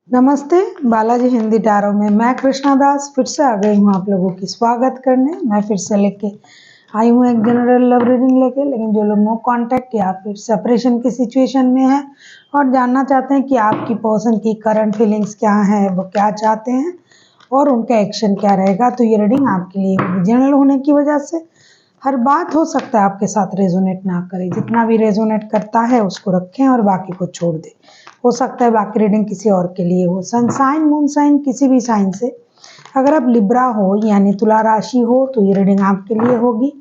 नमस्ते, बालाजी हिंदी टैरो में मैं कृष्णा दास फिर से आ गई हूँ आप लोगों की स्वागत करने। मैं फिर से लेके आई हूँ एक जनरल लव रीडिंग लेके। लेकिन जो लोग नो कांटेक्ट या फिर सेपरेशन की सिचुएशन में है और जानना चाहते हैं कि आपकी पर्सन की करंट फीलिंग्स क्या है, वो क्या चाहते हैं और उनका एक्शन क्या रहेगा, तो ये रीडिंग आपके लिए होगी। जनरल होने की वजह से हर बात हो सकता है आपके साथ रेजोनेट ना करे, जितना भी रेजोनेट करता है उसको रखें और बाकी को छोड़ दें। हो सकता है बाकी रीडिंग किसी और के लिए हो। सन साइन, मून साइन, किसी भी साइन से अगर आप लिब्रा हो यानी तुला राशि हो तो ये रीडिंग आपके लिए होगी।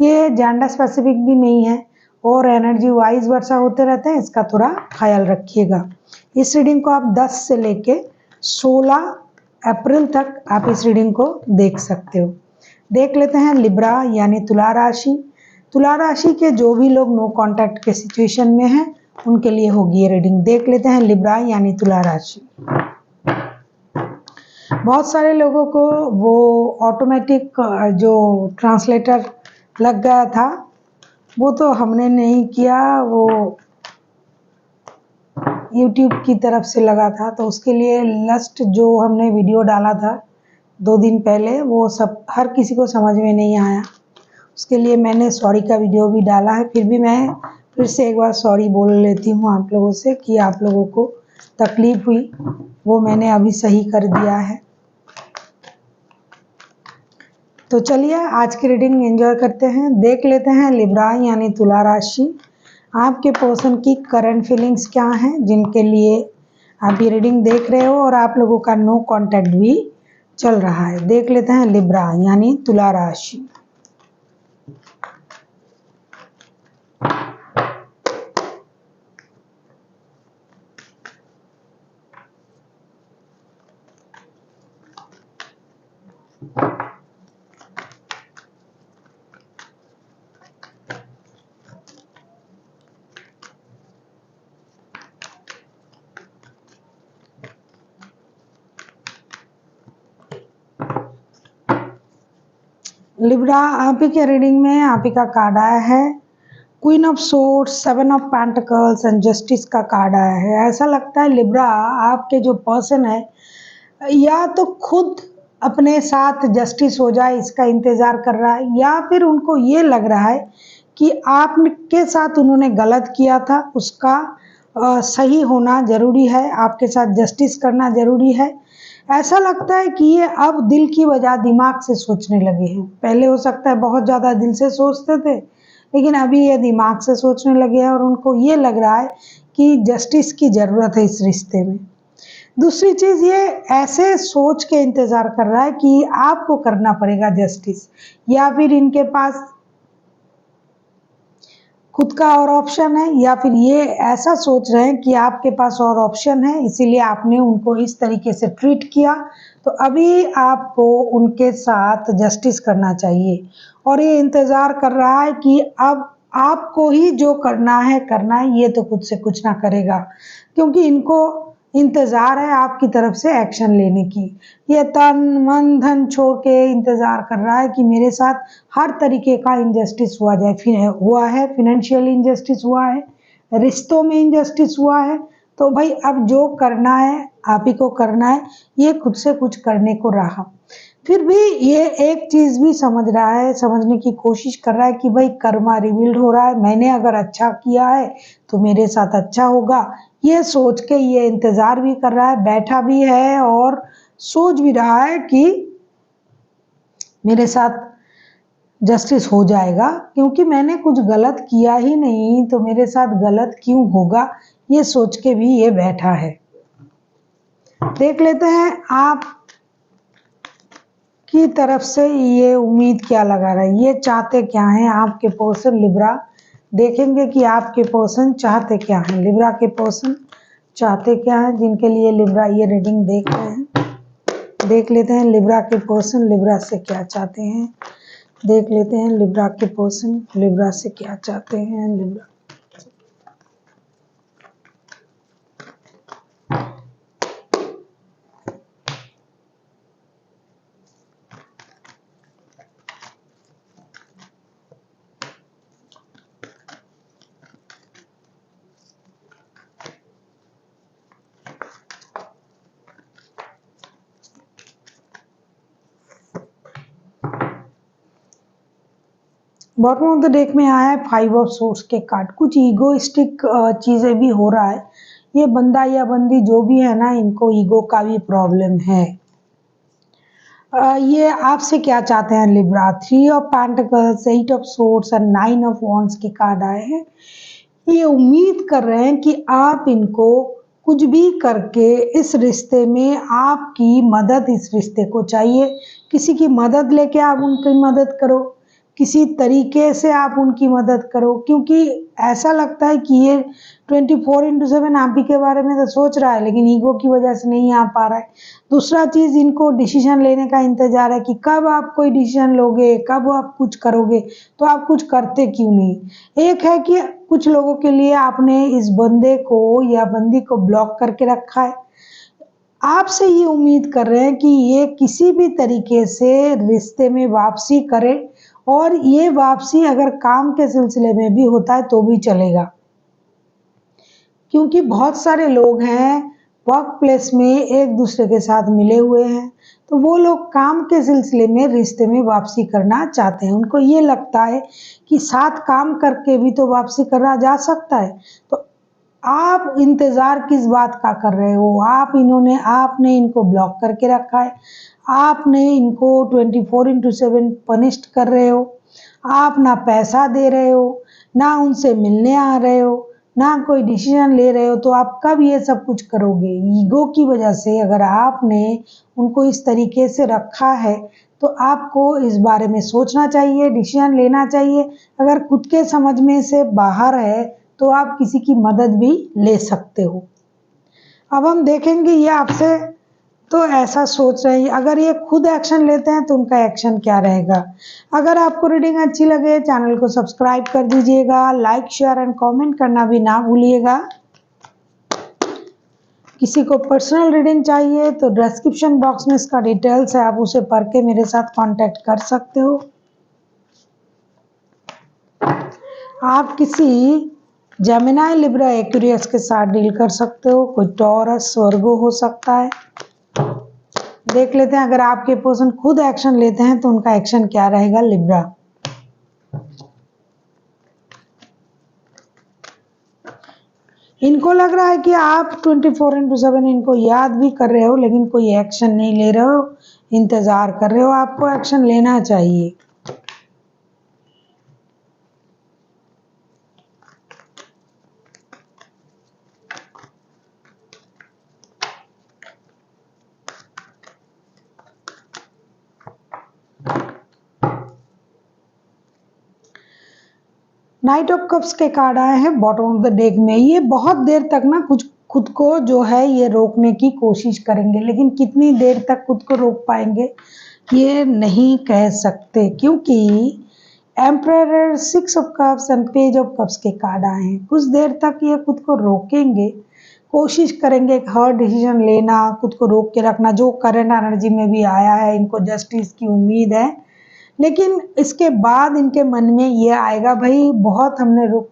ये जेंडर स्पेसिफिक भी नहीं है और एनर्जी वाइज वर्षा होते रहते हैं, इसका थोड़ा ख्याल रखिएगा। इस रीडिंग को आप 10 से लेके 16 अप्रैल तक आप इस रीडिंग को देख सकते हो। देख लेते हैं लिब्रा यानी तुला राशि। तुला राशि के जो भी लोग नो कांटेक्ट के सिचुएशन में हैं उनके लिए होगी ये रीडिंग। देख लेते हैं लिब्रा यानी तुला राशि। बहुत सारे लोगों को वो ऑटोमेटिक जो ट्रांसलेटर लग गया था वो तो हमने नहीं किया, वो YouTube की तरफ से लगा था, तो उसके लिए लास्ट जो हमने वीडियो डाला था 2 दिन पहले वो सब हर किसी को समझ में नहीं आया। उसके लिए मैंने सॉरी का वीडियो भी डाला है। फिर भी मैं फिर से एक बार सॉरी बोल लेती हूँ आप लोगों से कि आप लोगों को तकलीफ हुई, वो मैंने अभी सही कर दिया है। तो चलिए आज की रीडिंग एंजॉय करते हैं। देख लेते हैं लिब्रा यानी तुला राशि, आपके पर्सन की करंट फीलिंग्स क्या हैं जिनके लिए आप ये रीडिंग देख रहे हो और आप लोगों का नो कांटेक्ट भी चल रहा है। देख लेते हैं लिब्रा यानी तुला राशि। लिब्रा आप ही के रीडिंग में आप ही का कार्ड आया है queen of swords, 7 of pentacles and justice का कार्ड आया है। ऐसा लगता है लिब्रा आपके जो पर्सन है या तो खुद अपने साथ जस्टिस हो जाए इसका इंतजार कर रहा है, या फिर उनको ये लग रहा है कि आपके साथ उन्होंने गलत किया था, उसका सही होना जरूरी है, आपके साथ जस्टिस करना जरूरी है। ऐसा लगता है कि ये अब दिल की बजाय दिमाग से सोचने लगे हैं। पहले हो सकता है बहुत ज़्यादा दिल से सोचते थे, लेकिन अभी ये दिमाग से सोचने लगे हैं और उनको ये लग रहा है कि जस्टिस की ज़रूरत है इस रिश्ते में। दूसरी चीज़, ये ऐसे सोच के इंतज़ार कर रहा है कि आपको करना पड़ेगा जस्टिस, या फिर इनके पास खुद का और ऑप्शन है, या फिर ये ऐसा सोच रहे हैं कि आपके पास और ऑप्शन है इसीलिए आपने उनको इस तरीके से ट्रीट किया, तो अभी आपको उनके साथ जस्टिस करना चाहिए। और ये इंतज़ार कर रहा है कि अब आपको ही जो करना है, ये तो खुद से कुछ ना करेगा, क्योंकि इनको इंतज़ार है आपकी तरफ से एक्शन लेने की। ये तन मन धन छोड़ के इंतज़ार कर रहा है कि मेरे साथ हर तरीके का इंजस्टिस हुआ है, फिनेंशियल इंजस्टिस हुआ है, रिश्तों में इंजस्टिस हुआ है, तो भाई अब जो करना है आप ही को करना है। ये खुद से कुछ करने को रहा, फिर भी ये एक चीज़ भी समझ रहा है, समझने की कोशिश कर रहा है कि भाई कर्मा रिवील्ड हो रहा है, मैंने अगर अच्छा किया है तो मेरे साथ अच्छा होगा। ये सोच के ये इंतज़ार भी कर रहा है, बैठा भी है और सोच भी रहा है कि मेरे साथ जस्टिस हो जाएगा, क्योंकि मैंने कुछ गलत किया ही नहीं तो मेरे साथ गलत क्यों होगा, ये सोच के भी ये बैठा है। देख लेते हैं आप की तरफ से ये उम्मीद क्या लगा रहा है, ये चाहते क्या हैं आपके पर्सन लिब्रा। देखेंगे कि आपके पर्सन चाहते क्या हैं, लिब्रा के पर्सन चाहते क्या हैं जिनके लिए लिब्रा ये रीडिंग देख रहे हैं। देख लेते हैं लिब्रा के पर्सन लिब्रा से क्या चाहते हैं। देख लेते हैं लिब्रा के पर्सन लिब्रा से क्या चाहते हैं। Libra bottom of the deck में आया है 5 ऑफ सोर्स के कार्ड। कुछ ईगोइस्टिक चीजें भी हो रहा है। ये बंदा या बंदी जो भी है ना, इनको ईगो का भी प्रॉब्लम है। ये आपसे क्या चाहते हैं Libra. 3 of pentacles, 8 of swords और 9 ऑफ वॉन्ड्स के कार्ड आए हैं। ये उम्मीद कर रहे हैं कि आप इनको कुछ भी करके इस रिश्ते में आपकी मदद, इस रिश्ते को चाहिए। किसी की मदद लेके आप उनकी मदद करो, किसी तरीके से आप उनकी मदद करो, क्योंकि ऐसा लगता है कि ये 24/7 आप ही के बारे में तो सोच रहा है, लेकिन ईगो की वजह से नहीं आ पा रहा है। दूसरा चीज, इनको डिसीजन लेने का इंतजार है कि कब आप कोई डिसीजन लोगे, कब आप कुछ करोगे, तो आप कुछ करते क्यों नहीं। एक है कि कुछ लोगों के लिए आपने इस बंदे को या बंदी को ब्लॉक करके रखा है। आपसे ये उम्मीद कर रहे हैं कि ये किसी भी तरीके से रिश्ते में वापसी करे, और ये वापसी अगर काम के सिलसिले में भी होता है तो भी चलेगा, क्योंकि बहुत सारे लोग हैं वर्क प्लेस में एक दूसरे के साथ मिले हुए हैं, तो वो लोग काम के सिलसिले में रिश्ते में वापसी करना चाहते हैं। उनको ये लगता है कि साथ काम करके भी तो वापसी करा जा सकता है। तो आप इंतजार किस बात का कर रहे हो। आपने इनको ब्लॉक करके रखा है। आपने इनको 24/7 पनिश्ड कर रहे हो। आप ना पैसा दे रहे हो, ना उनसे मिलने आ रहे हो, ना कोई डिसीजन ले रहे हो, तो आप कब ये सब कुछ करोगे। ईगो की वजह से अगर आपने उनको इस तरीके से रखा है, तो आपको इस बारे में सोचना चाहिए, डिसीजन लेना चाहिए। अगर खुद के समझ में से बाहर है तो आप किसी की मदद भी ले सकते हो। अब हम देखेंगे ये आपसे तो ऐसा सोच रहे हैं, अगर ये खुद एक्शन लेते हैं तो उनका एक्शन क्या रहेगा। अगर आपको रीडिंग अच्छी लगे चैनल को सब्सक्राइब कर दीजिएगा, लाइक शेयर एंड कमेंट करना भी ना भूलिएगा। किसी को पर्सनल रीडिंग चाहिए तो डिस्क्रिप्शन बॉक्स में इसका डिटेल्स है, आप उसे पढ़ के मेरे साथ कांटेक्ट कर सकते हो। आप किसी जेमिनी, लिब्रा, एक्वेरियस के साथ डील कर सकते हो। कोई टॉरस, वर्गो हो सकता है। देख लेते हैं अगर आपके पर्सन खुद एक्शन लेते हैं तो उनका एक्शन क्या रहेगा लिब्रा। इनको लग रहा है कि आप 24/7 इनको याद भी कर रहे हो, लेकिन कोई एक्शन नहीं ले रहे हो, इंतजार कर रहे हो। आपको एक्शन लेना चाहिए। नाइट ऑफ कप्स के कार्ड आए हैं बॉटम ऑफ द डेक में। ये बहुत देर तक ना कुछ खुद को जो है ये रोकने की कोशिश करेंगे, लेकिन कितनी देर तक खुद को रोक पाएंगे ये नहीं कह सकते, क्योंकि emperor, 6 of cups and page of cups के कार्ड आए हैं। कुछ देर तक ये खुद को रोकेंगे, कोशिश करेंगे एक हर डिसीजन लेना, खुद को रोक के रखना। जो करंट एनर्जी में भी आया है, इनको जस्टिस की उम्मीद है, लेकिन इसके बाद इनके मन में ये आएगा, भाई बहुत हमने रुक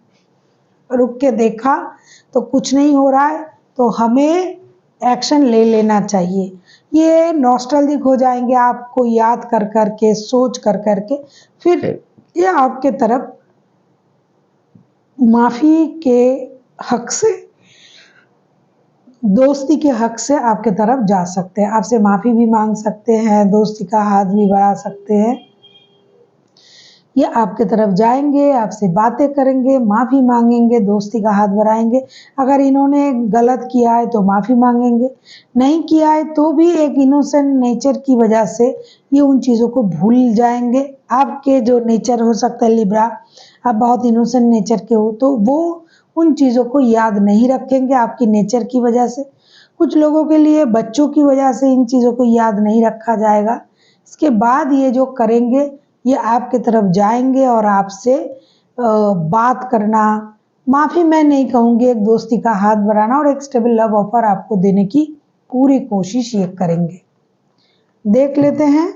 रुक के देखा तो कुछ नहीं हो रहा है, तो हमें एक्शन ले लेना चाहिए। ये नॉस्टैल्जिक हो जाएंगे आपको याद कर कर के, सोच कर कर के, फिर ये आपके तरफ माफी के हक से, दोस्ती के हक से आपके तरफ जा सकते हैं। आपसे माफी भी मांग सकते हैं, दोस्ती का हाथ भी बढ़ा सकते हैं। ये आपके तरफ जाएंगे, आपसे बातें करेंगे, माफ़ी मांगेंगे, दोस्ती का हाथ बढ़ाएंगे। अगर इन्होंने गलत किया है तो माफ़ी मांगेंगे, नहीं किया है तो भी एक इनोसेंट नेचर की वजह से ये उन चीज़ों को भूल जाएंगे। आपके जो नेचर हो सकता है लिब्रा, आप बहुत इनोसेंट नेचर के हो, तो वो उन चीज़ों को याद नहीं रखेंगे आपकी नेचर की वजह से। कुछ लोगों के लिए बच्चों की वजह से इन चीज़ों को याद नहीं रखा जाएगा। इसके बाद ये जो करेंगे, ये आपके तरफ जाएंगे और आपसे बात करना, माफ़ी मैं नहीं कहूँगी, एक दोस्ती का हाथ बढ़ाना और एक स्टेबल लव ऑफर आपको देने की पूरी कोशिश ये करेंगे। देख लेते हैं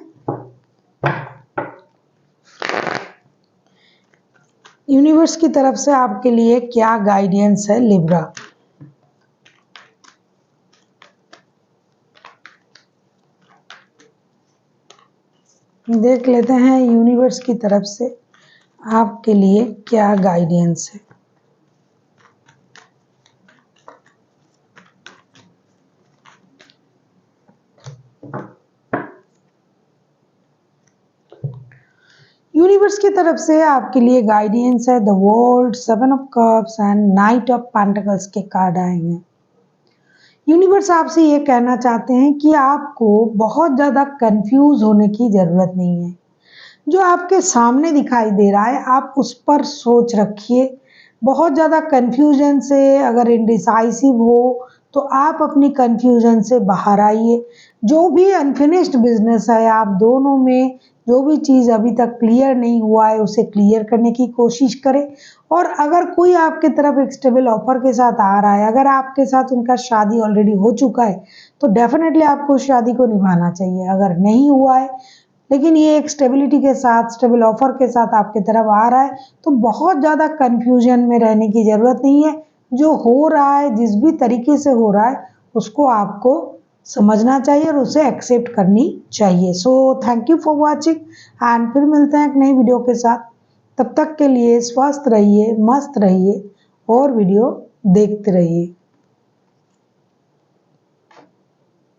यूनिवर्स की तरफ से आपके लिए क्या गाइडेंस है लिब्रा। देख लेते हैं यूनिवर्स की तरफ से आपके लिए क्या गाइडेंस है। यूनिवर्स की तरफ से आपके लिए गाइडेंस है the world, 7 of cups and night of pentacles के कार्ड आए हैं। यूनिवर्स आपसे ये कहना चाहते हैं कि आपको बहुत ज़्यादा कंफ्यूज होने की ज़रूरत नहीं है। जो आपके सामने दिखाई दे रहा है आप उस पर सोच रखिए। बहुत ज़्यादा कन्फ्यूजन से अगर इंडिसाइसिव हो तो आप अपनी कन्फ्यूजन से बाहर आइए। जो भी अनफिनिश्ड बिजनेस है आप दोनों में, जो भी चीज़ अभी तक क्लियर नहीं हुआ है उसे क्लियर करने की कोशिश करें। और अगर कोई आपके तरफ एक स्टेबल ऑफर के साथ आ रहा है, अगर आपके साथ उनका शादी ऑलरेडी हो चुका है तो डेफिनेटली आपको उस शादी को निभाना चाहिए। अगर नहीं हुआ है लेकिन ये एक स्टेबिलिटी के साथ, स्टेबल ऑफर के साथ आपके तरफ आ रहा है तो बहुत ज़्यादा कन्फ्यूजन में रहने की ज़रूरत नहीं है। जो हो रहा है, जिस भी तरीके से हो रहा है उसको आपको समझना चाहिए और उसे एक्सेप्ट करनी चाहिए। So thank you for watching and फिर मिलते हैं एक नई वीडियो के साथ। तब तक के लिए स्वस्थ रहिए, मस्त रहिए और वीडियो देखते रहिए।